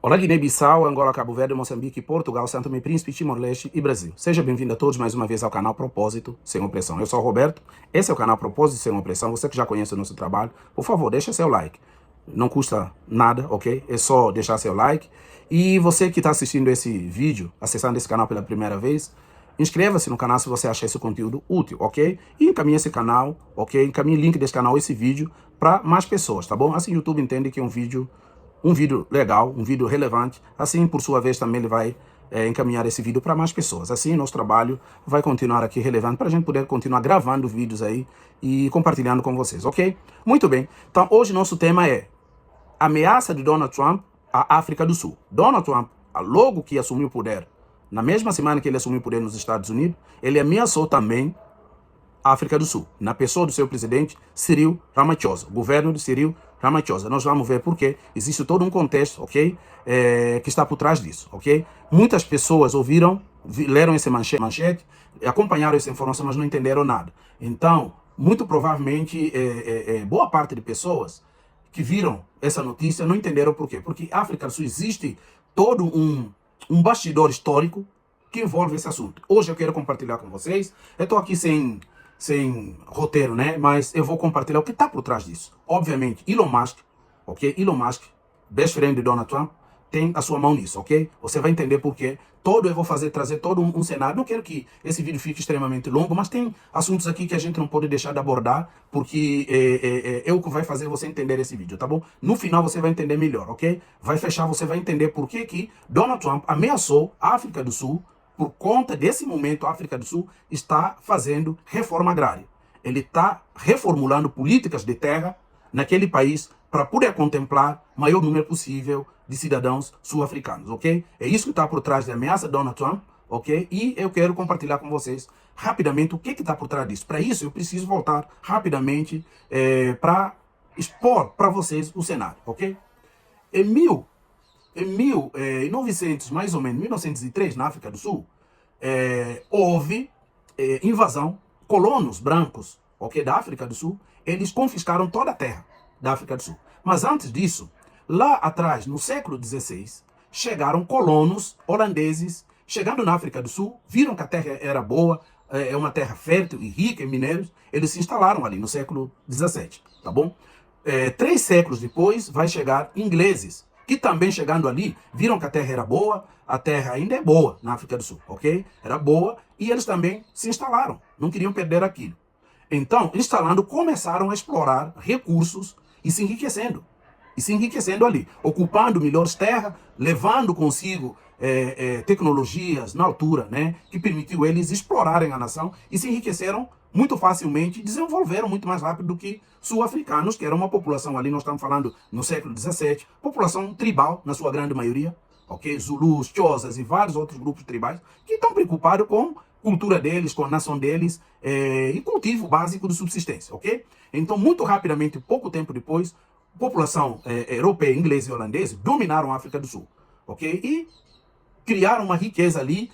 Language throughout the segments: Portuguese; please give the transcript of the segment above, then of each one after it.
Olá, Guiné-Bissau, Angola, Cabo Verde, Moçambique, Portugal, Santo Tomé e Príncipe, Timor-Leste e Brasil. Seja bem-vindo a todos mais uma vez ao canal Propósito Sem Opressão. Eu sou o Roberto, esse é o canal Propósito Sem Opressão. Você que já conhece o nosso trabalho, por favor, deixa seu like. Não custa nada, ok? É só deixar seu like. E você que está assistindo esse vídeo, acessando esse canal pela primeira vez, inscreva-se no canal se você achar esse conteúdo útil, ok? E encaminhe esse canal, ok? Encaminhe o link desse canal, esse vídeo, para mais pessoas, tá bom? Assim o YouTube entende que é um vídeo legal, um vídeo relevante. Assim, por sua vez, também ele vai encaminhar esse vídeo para mais pessoas. Assim, nosso trabalho vai continuar aqui relevante para a gente poder continuar gravando vídeos aí e compartilhando com vocês, ok? Muito bem. Então, hoje nosso tema é ameaça de Donald Trump à África do Sul. Donald Trump, logo que assumiu o poder, na mesma semana que ele assumiu o poder nos Estados Unidos, ele ameaçou também África do Sul, na pessoa do seu presidente, Cyril Ramaphosa, governo de Cyril Ramaphosa. Nós vamos ver porque existe todo um contexto, ok? Que está por trás disso, ok? Muitas pessoas ouviram, leram esse manchete, acompanharam essa informação, mas não entenderam nada. Então, muito provavelmente, boa parte de pessoas que viram essa notícia não entenderam por quê. Porque África do Sul existe todo um bastidor histórico que envolve esse assunto. Hoje eu quero compartilhar com vocês. Eu estou aqui sem roteiro, né? Mas eu vou compartilhar o que está por trás disso. Obviamente, Elon Musk, ok? Elon Musk, best friend de Donald Trump, tem a sua mão nisso, ok? Você vai entender por quê. Eu vou trazer todo um cenário. Não quero que esse vídeo fique extremamente longo, mas tem assuntos aqui que a gente não pode deixar de abordar, porque é o que vai fazer você entender esse vídeo, tá bom? No final você vai entender melhor, ok? Vai fechar, você vai entender por que Donald Trump ameaçou a África do Sul. Por conta desse momento, a África do Sul está fazendo reforma agrária. Ele está reformulando políticas de terra naquele país para poder contemplar o maior número possível de cidadãos sul-africanos, ok? É isso que está por trás da ameaça de Donald Trump, ok? E eu quero compartilhar com vocês rapidamente o que está por trás disso. Para isso, eu preciso voltar rapidamente para expor para vocês o cenário, ok? Em 1900, mais ou menos, 1903, na África do Sul, houve invasão. Colonos brancos, ok, da África do Sul, eles confiscaram toda a terra da África do Sul. Mas antes disso, lá atrás, no século XVI, chegaram colonos holandeses, chegando na África do Sul, viram que a terra era boa, é uma terra fértil e rica em minérios, eles se instalaram ali no século XVII, tá bom? 3 séculos depois, vai chegar ingleses, que também chegando ali, viram que a terra era boa, a terra ainda é boa na África do Sul, ok? Era boa, e eles também se instalaram, não queriam perder aquilo. Então, instalando, começaram a explorar recursos e se enriquecendo ali, ocupando melhores terras, levando consigo tecnologias na altura, né, que permitiu eles explorarem a nação e se enriqueceram muito facilmente, desenvolveram muito mais rápido do que sul-africanos, que era uma população ali, nós estamos falando no século XVII, população tribal, na sua grande maioria, ok? Zulus, Xhosas e vários outros grupos tribais, que estão preocupados com a cultura deles, com a nação deles e cultivo básico de subsistência, ok? Então, muito rapidamente, pouco tempo depois, a população europeia, inglesa e holandesa dominaram a África do Sul, ok? E criaram uma riqueza ali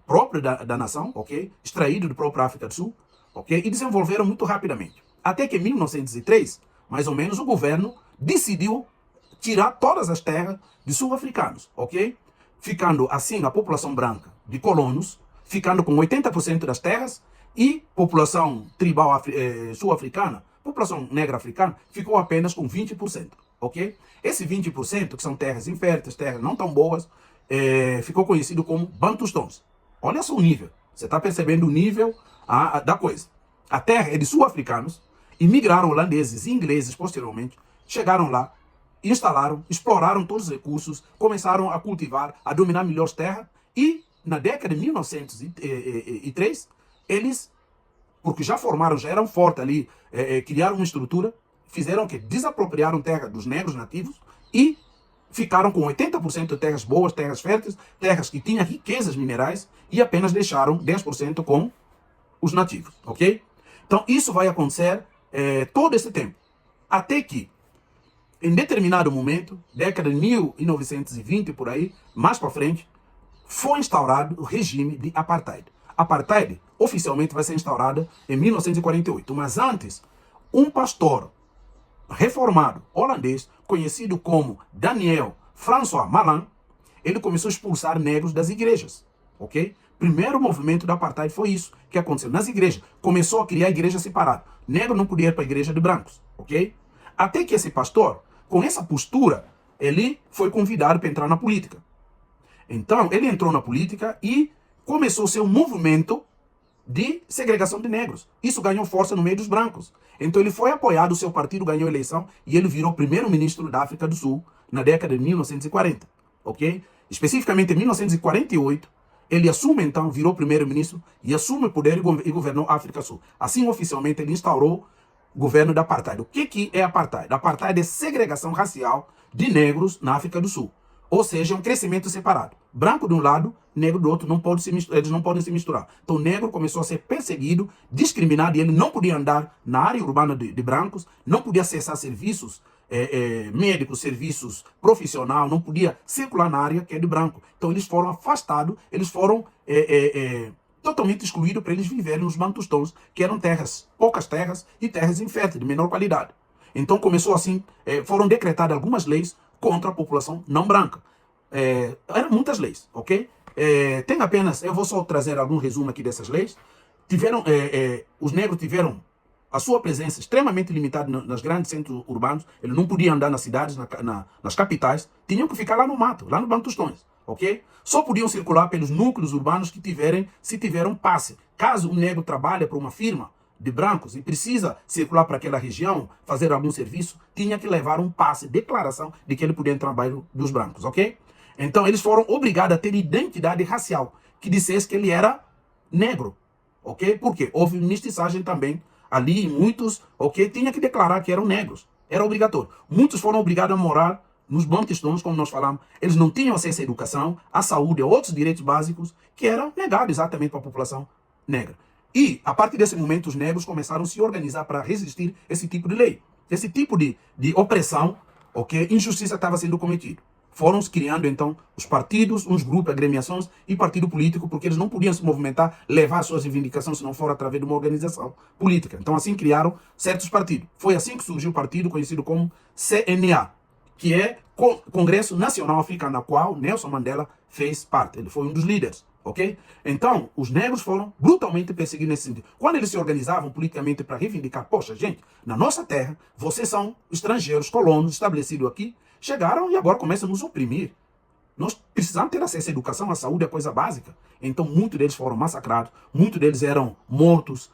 própria da nação, ok? Extraído da própria África do Sul, ok? E desenvolveram muito rapidamente. Até que em 1903, mais ou menos, o governo decidiu tirar todas as terras de sul-africanos, ok? Ficando assim a população branca de colonos, ficando com 80% das terras, e população tribal sul-africana, população negra africana, ficou apenas com 20%, ok? Esse 20%, que são terras inférteis, terras não tão boas, ficou conhecido como Bantustãos. Olha só o nível. Você está percebendo o nível da coisa. A terra é de sul-africanos, imigraram holandeses e ingleses posteriormente, chegaram lá, instalaram, exploraram todos os recursos, começaram a cultivar, a dominar melhores terras, e na década de 1903, eles, porque já formaram, já eram fortes ali, criaram uma estrutura, fizeram que desapropriaram terra dos negros nativos e ficaram com 80% de terras boas, terras férteis, terras que tinham riquezas minerais, e apenas deixaram 10% com os nativos, ok? Então isso vai acontecer todo esse tempo, até que em determinado momento, década de 1920 por aí, mais para frente, foi instaurado o regime de apartheid. Apartheid oficialmente vai ser instaurada em 1948, mas antes, um pastor reformado holandês, conhecido como Daniel François Malan, ele começou a expulsar negros das igrejas, ok? Primeiro movimento da apartheid foi isso que aconteceu nas igrejas. Começou a criar igreja separada. Negro não podia ir para a igreja de brancos, ok? Até que esse pastor, com essa postura, ele foi convidado para entrar na política. Então, ele entrou na política e começou o seu movimento de segregação de negros. Isso ganhou força no meio dos brancos. Então ele foi apoiado, o seu partido ganhou a eleição e ele virou primeiro-ministro da África do Sul na década de 1940, ok? Especificamente em 1948, ele assume então, virou primeiro-ministro e assume o poder e governou a África do Sul. Assim, oficialmente, ele instaurou o governo da apartheid. O que é apartheid? Apartheid é segregação racial de negros na África do Sul. Ou seja, é um crescimento separado. Branco de um lado, negro do outro, eles não podem se misturar. Então o negro começou a ser perseguido, discriminado, e ele não podia andar na área urbana de brancos, não podia acessar serviços médicos, serviços profissionais, não podia circular na área que é de branco. Então eles foram afastados, eles foram totalmente excluídos para eles viverem nos bantustões, que eram terras, poucas terras e terras inférteis, de menor qualidade. Então começou assim, foram decretadas algumas leis contra a população não branca. Eram muitas leis, ok? Tem apenas, eu vou só trazer algum resumo aqui dessas leis. Os negros tiveram a sua presença extremamente limitada nos grandes centros urbanos. Eles não podiam andar nas cidades, nas capitais. Tinham que ficar lá no mato, lá no Bantustões, ok? Só podiam circular pelos núcleos urbanos se tiveram passe. Caso um negro trabalhe para uma firma de brancos e precisa circular para aquela região, fazer algum serviço, tinha que levar um passe, declaração de que ele podia entrar no bairro dos brancos, ok? Então eles foram obrigados a ter identidade racial, que dissesse que ele era negro, ok? Porque houve mestiçagem também ali, muitos, ok? Tinha que declarar que eram negros, era obrigatório. Muitos foram obrigados a morar nos bantustões, como nós falamos. Eles não tinham acesso à educação, à saúde, a outros direitos básicos que eram negados exatamente para a população negra. E, a partir desse momento, os negros começaram a se organizar para resistir a esse tipo de lei. Esse tipo de opressão, ok? Injustiça estava sendo cometido. Foram se criando, então, os partidos, uns grupos, agremiações e partido político, porque eles não podiam se movimentar, levar suas reivindicações se não for através de uma organização política. Então, assim criaram certos partidos. Foi assim que surgiu o partido conhecido como CNA, que é Congresso Nacional Africano, na qual Nelson Mandela fez parte. Ele foi um dos líderes. Ok? Então, os negros foram brutalmente perseguidos nesse sentido. Quando eles se organizavam politicamente para reivindicar, poxa, gente, na nossa terra, vocês são estrangeiros, colonos, estabelecidos aqui, chegaram e agora começam a nos oprimir. Nós precisamos ter acesso à educação, à saúde, à coisa básica. Então, muitos deles foram massacrados, muitos deles eram mortos,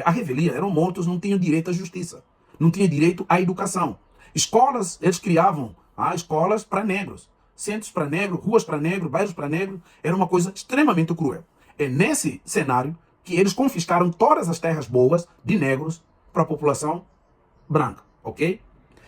à revelia, eram mortos, não tinham direito à justiça, não tinham direito à educação. Escolas, eles criavam escolas para negros. Centros para negro, ruas para negro, bairros para negro, era uma coisa extremamente cruel. É nesse cenário que eles confiscaram todas as terras boas de negros para a população branca, ok?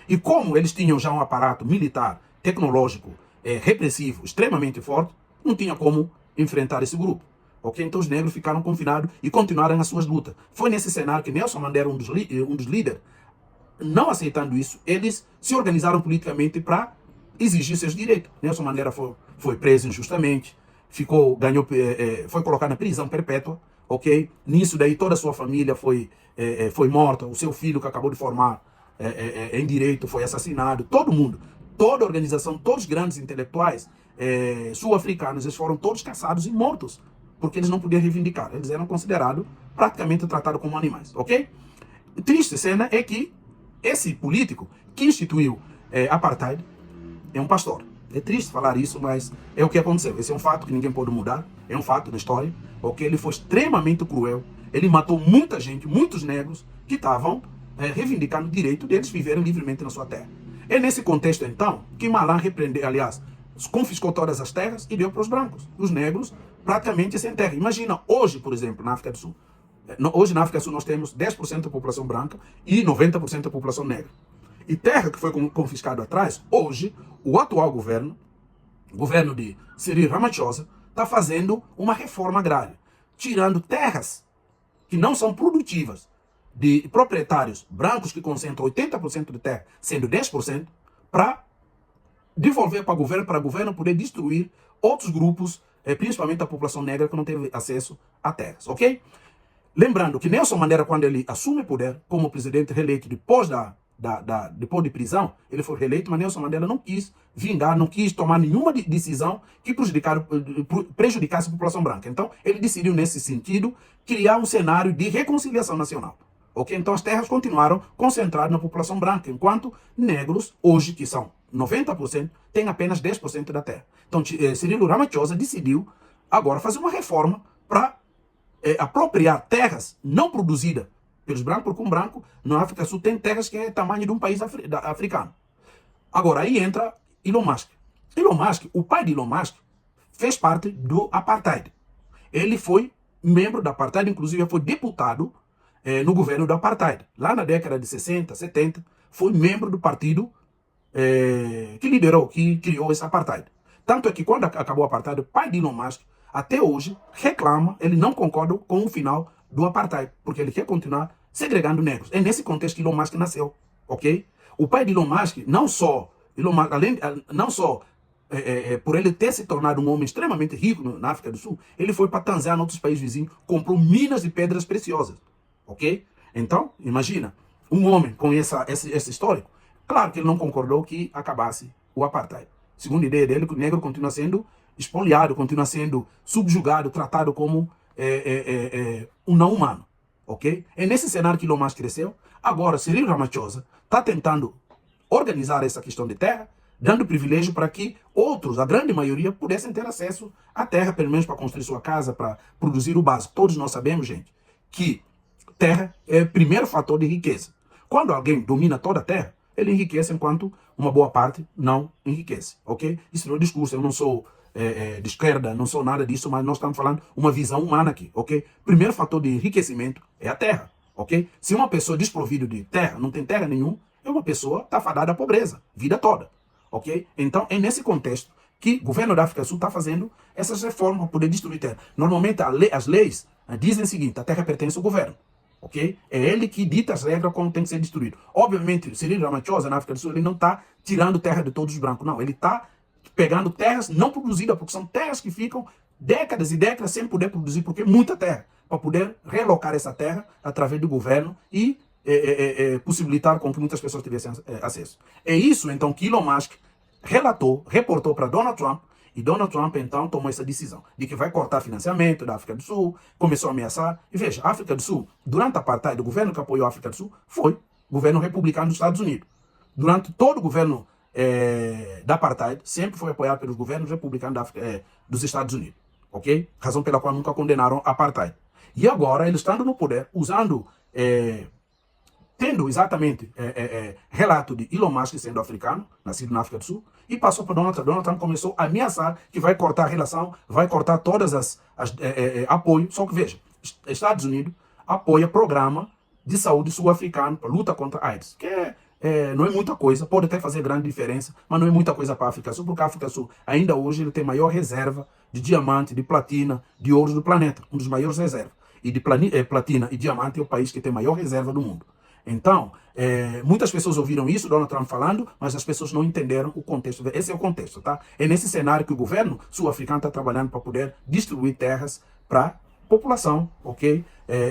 E como eles tinham já um aparato militar, tecnológico, repressivo, extremamente forte, não tinha como enfrentar esse grupo, ok? Então os negros ficaram confinados e continuaram as suas lutas. Foi nesse cenário que Nelson Mandela, um dos líderes, não aceitando isso, eles se organizaram politicamente para exigir seus direitos. Nelson Mandela foi preso injustamente, foi colocado na prisão perpétua, ok? Nisso daí toda a sua família foi morta, o seu filho que acabou de formar em direito foi assassinado, todo mundo, toda a organização, todos os grandes intelectuais sul-africanos, eles foram todos caçados e mortos, porque eles não podiam reivindicar, eles eram considerados praticamente tratados como animais, ok? Triste cena é que esse político que instituiu apartheid é um pastor. É triste falar isso, mas é o que aconteceu. Esse é um fato que ninguém pode mudar. É um fato da história. Ok? Ele foi extremamente cruel. Ele matou muita gente, muitos negros, que estavam reivindicando o direito deles viverem livremente na sua terra. É nesse contexto, então, que Malan confiscou todas as terras e deu para os brancos. Os negros, praticamente sem terra. Imagina, hoje, por exemplo, na África do Sul. Hoje, na África do Sul, nós temos 10% da população branca e 90% da população negra. E terra que foi confiscada atrás, hoje, o atual governo, o governo de Cyril Ramaphosa, está fazendo uma reforma agrária, tirando terras que não são produtivas, de proprietários brancos que concentram 80% de terra, sendo 10%, para devolver para o governo poder destruir outros grupos, principalmente a população negra que não teve acesso a terras, ok? Lembrando que Nelson Mandela, quando ele assume o poder como presidente reeleito depois da depois de prisão, ele foi reeleito, mas Nelson Mandela não quis vingar, não quis tomar nenhuma decisão que prejudicasse a população branca. Então, ele decidiu, nesse sentido, criar um cenário de reconciliação nacional. Ok? Então, as terras continuaram concentradas na população branca, enquanto negros, hoje, que são 90%, têm apenas 10% da terra. Então, Cirilo Ramaphosa decidiu agora fazer uma reforma para apropriar terras não produzidas pelos brancos, porque um branco na África do Sul tem terras que é tamanho de um país africano. Agora, aí entra Elon Musk. Elon Musk, o pai de Elon Musk, fez parte do apartheid. Ele foi membro do apartheid, inclusive foi deputado no governo do apartheid. Lá na década de 60, 70, foi membro do partido que liderou, que criou esse apartheid. Tanto é que quando acabou o apartheid, o pai de Elon Musk, até hoje, reclama, ele não concorda com o final do apartheid, porque ele quer continuar segregando negros. É nesse contexto que Elon Musk nasceu, ok? O pai de Elon Musk, não só por ele ter se tornado um homem extremamente rico na África do Sul, ele foi para Tanzânia, outros países vizinhos, comprou minas de pedras preciosas, ok? Então, imagina, um homem com esse histórico, claro que ele não concordou que acabasse o apartheid. Segundo a ideia dele, o negro continua sendo expoliado, continua sendo subjugado, tratado como um não humano, ok? É nesse cenário que Elon Musk cresceu. Agora, Cirilo Ramaphosa está tentando organizar essa questão de terra, dando privilégio para que outros, a grande maioria, pudessem ter acesso à terra, pelo menos para construir sua casa, para produzir o básico. Todos nós sabemos, gente, que terra é o primeiro fator de riqueza. Quando alguém domina toda a terra, ele enriquece, enquanto uma boa parte não enriquece, ok? Isso não é discurso, eu não sou de esquerda, não sou nada disso, mas nós estamos falando uma visão humana aqui, ok? Primeiro fator de enriquecimento é a terra, ok? Se uma pessoa desprovida de terra, não tem terra nenhuma, é uma pessoa que está fadada à pobreza, vida toda, ok? Então, é nesse contexto que o governo da África do Sul está fazendo essas reformas para poder destruir terra. Normalmente, as leis dizem o seguinte: a terra pertence ao governo, ok? É ele que dita as regras como tem que ser destruído. Obviamente, Cirilo Ramaphosa, na África do Sul, ele não está tirando terra de todos os brancos, não. Ele está pegando terras não produzidas, porque são terras que ficam décadas e décadas sem poder produzir, porque é muita terra, para poder relocar essa terra através do governo e possibilitar com que muitas pessoas tivessem acesso. É isso, então, que Elon Musk reportou para Donald Trump, e Donald Trump, então, tomou essa decisão de que vai cortar financiamento da África do Sul, começou a ameaçar. E veja, a África do Sul, durante a apartheid, o governo que apoiou a África do Sul foi o governo republicano dos Estados Unidos. Durante todo o governo da apartheid, sempre foi apoiado pelos governos republicanos dos Estados Unidos, ok? Razão pela qual nunca condenaram a apartheid. E agora, eles estando no poder, tendo exatamente relato de Elon Musk sendo africano, nascido na África do Sul, e passou para Donald Trump. Donald Trump começou a ameaçar que vai cortar a relação, vai cortar todas as apoio. Só que veja, Estados Unidos apoia programa de saúde sul-africano para luta contra a AIDS, que não é muita coisa, pode até fazer grande diferença, mas não é muita coisa para a África do Sul, porque a África do Sul ainda hoje ele tem maior reserva de diamante, de platina, de ouro do planeta, um dos maiores reservas. E de platina e diamante é o país que tem maior reserva do mundo. Então, muitas pessoas ouviram isso, Donald Trump falando, mas as pessoas não entenderam o contexto. Esse é o contexto, tá? É nesse cenário que o governo sul-africano está trabalhando para poder distribuir terras para a população, ok?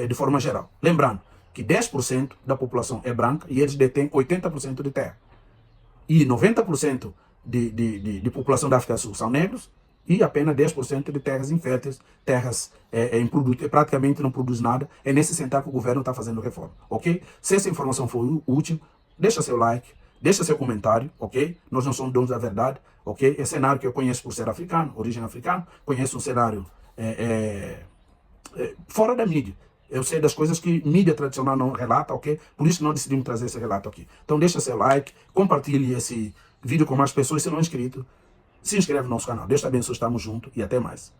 De forma geral. Lembrando que 10% da população é branca e eles detêm 80% de terra. E 90% de população da África do Sul são negros, e apenas 10% de terras inférteis, terras praticamente não produz nada. É nesse cenário que o governo está fazendo reforma, ok? Se essa informação foi útil, deixa seu like, deixa seu comentário, ok? Nós não somos donos da verdade, ok? É cenário que eu conheço por ser africano, origem africana, conheço um cenário fora da mídia. Eu sei das coisas que mídia tradicional não relata, ok? Por isso que nós decidimos trazer esse relato aqui. Então deixa seu like, compartilhe esse vídeo com mais pessoas. Se não é inscrito, se inscreve no nosso canal. Deus te abençoe, estamos juntos e até mais.